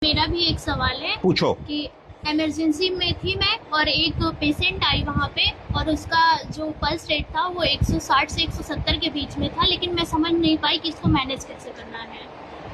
मेरा भी एक सवाल है पूछो। कि इमरजेंसी में थी मैं और एक पेशेंट आई वहाँ पे और उसका जो पल्स रेट था वो 160 से 170 के बीच में था, लेकिन मैं समझ नहीं पाई कि इसको मैनेज कैसे करना है।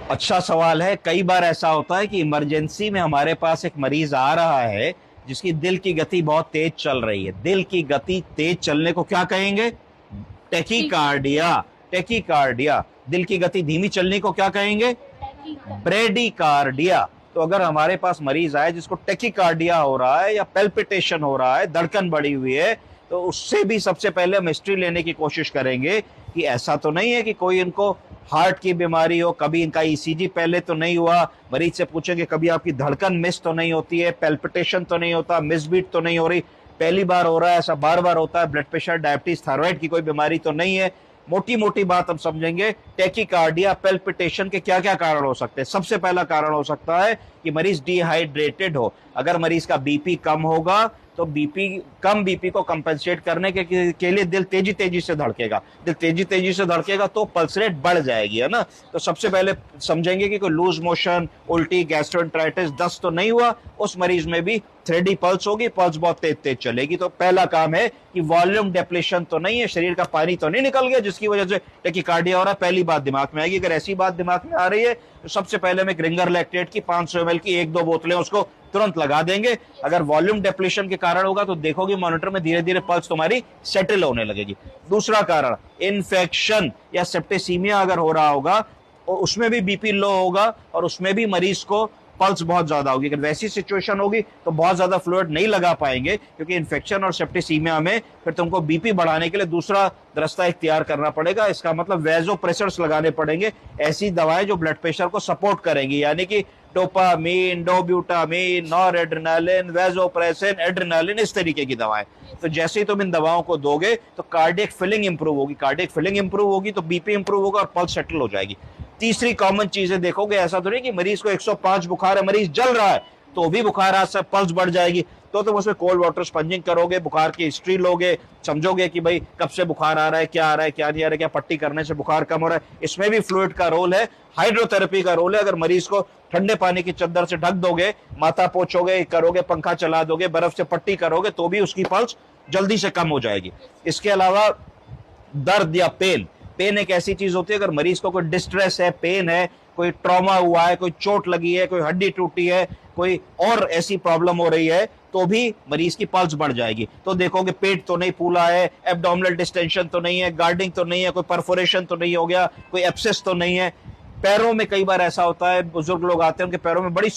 अच्छा सवाल है। कई बार ऐसा होता है कि इमरजेंसी में हमारे पास एक मरीज आ रहा है जिसकी दिल की गति बहुत तेज चल रही है। दिल की गति तेज चलने को क्या कहेंगे? ठीक है। टेकीकार्डिया। टेकीकार्डिया। दिल की गति धीमी चलने को क्या कहेंगे? ठीक है। ब्रेडिकार्डिया। तो अगर हमारे पास मरीज आए जिसको टेकीकार्डिया हो रहा है या पेल्पिटेशन हो रहा है, धड़कन बढ़ी हुई है, तो उससे भी सबसे पहले हम हिस्ट्री लेने की कोशिश करेंगे कि ऐसा तो नहीं है कि कोई इनको हार्ट की बीमारी हो, कभी इनका ईसीजी पहले तो नहीं हुआ। मरीज से पूछेंगे कभी आपकी धड़कन मिस तो नहीं होती है, पेल्पिटेशन तो नहीं होता, मिसबीट तो नहीं हो रही, पहली बार हो रहा है, ऐसा बार बार होता है, ब्लड प्रेशर, डायबिटीज, थायराइड की कोई बीमारी तो नहीं है। मोटी मोटी बात हम समझेंगे। टेकीकार्डिया, पेल्पिटेशन के क्या क्या कारण हो सकते हैं? सबसे पहला कारण हो सकता है कि मरीज डिहाइड्रेटेड हो। अगर मरीज का बीपी कम होगा तो बीपी को कंपेंसेट करने के लिए दिल तेजी तेजी से धड़केगा। दिल तेजी तेजी से धड़केगा तो पल्स रेट बढ़ जाएगी, है ना। तो सबसे पहले समझेंगे कि कोई लूज मोशन, उल्टी, गैस्ट्रोएंटेराइटिस, दस्त तो नहीं हुआ। उस मरीज में भी 3D पल्स होगी, पल्स बहुत तेज तेज चलेगी। तो पहला काम है कि वॉल्यूम डेप्लेशन तो नहीं है, शरीर का पानी तो नहीं निकल गया जिसकी वजह से टेकीकार्डिया हो रहा है। पहली बात दिमाग में आएगी। अगर ऐसी बात दिमाग में आ रही है तो सबसे पहले हम एक रिंगर लैक्टेट की 500 ml की 1-2 बोतलें उसको तुरंत लगा देंगे। अगर वॉल्यूम डेप्लेशन के कारण होगा तो देखोगे मॉनिटर में धीरे धीरे पल्स तुम्हारी सेटल होने लगेगी। दूसरा कारण, इन्फेक्शन या सेप्टिसीमिया अगर हो रहा होगा और उसमें भी बीपी लो होगा और उसमें भी मरीज को पल्स बहुत ज्यादा होगी। अगर वैसी सिचुएशन होगी तो बहुत ज्यादा फ्लूइड नहीं लगा पाएंगे, क्योंकि इन्फेक्शन और सेप्टिसीमिया में फिर तुमको बीपी बढ़ाने के लिए दूसरा रास्ता इख्तियार करना पड़ेगा। इसका मतलब वेजोप्रेसर्स लगाने पड़ेंगे, ऐसी दवाएं जो ब्लड प्रेशर को सपोर्ट करेंगी, यानी कि डोपामीन, डोब्यूटामीन, नॉरएड्रेनालिन, वेजोप्रेसिन, एड्रेनालिन, इस तरीके की दवाएं। तो जैसे ही तुम इन दवाओं को दोगे तो कार्डियक फिलिंग इंप्रूव होगी, कार्डियक फिलिंग इंप्रूव होगी तो बीपी इंप्रूव होगा और पल्स सेटल हो जाएगी। तीसरी कॉमन चीजें देखोगे, ऐसा तो नहीं कि मरीज को 105 बुखार है, मरीज जल रहा है तो भी बुखार आ सकता, पल्स बढ़ जाएगी। तो तुम उसमें कोल्ड वाटर स्पंजिंग करोगे, बुखार की हिस्ट्री लोगे, समझोगे कि भाई कब से बुखार आ रहा है, क्या आ रहा है, क्या नहीं आ रहा है, क्या पट्टी करने से बुखार कम हो रहा है। इसमें भी फ्लूइड का रोल है, हाइड्रोथेरेपी का रोल है। अगर मरीज को ठंडे पानी की चद्दर से ढक दोगे, माथा पोछोगे, करोगे, पंखा चला दोगे, बर्फ से पट्टी करोगे तो भी उसकी पल्स जल्दी से कम हो जाएगी। इसके अलावा दर्द या पेन, पेन एक ऐसी चीज होती है, अगर मरीज को कोई डिस्ट्रेस है, पेन है, कोई ट्रॉमा हुआ है, कोई चोट लगी है, कोई हड्डी टूटी है, कोई और ऐसी प्रॉब्लम हो रही है तो भी मरीज की पल्स बढ़ जाएगी। तो देखोगे पेट तो नहीं फूला है, एब्डोमिनल डिस्टेंशन तो नहीं है, गार्डिंग तो नहीं है, कोई परफोरेशन तो नहीं हो गया, कोई एब्सेस तो नहीं है। पैरों में कई बार ऐसा होता है, बुजुर्ग लोग आते हैं उनके पैरों में बड़ी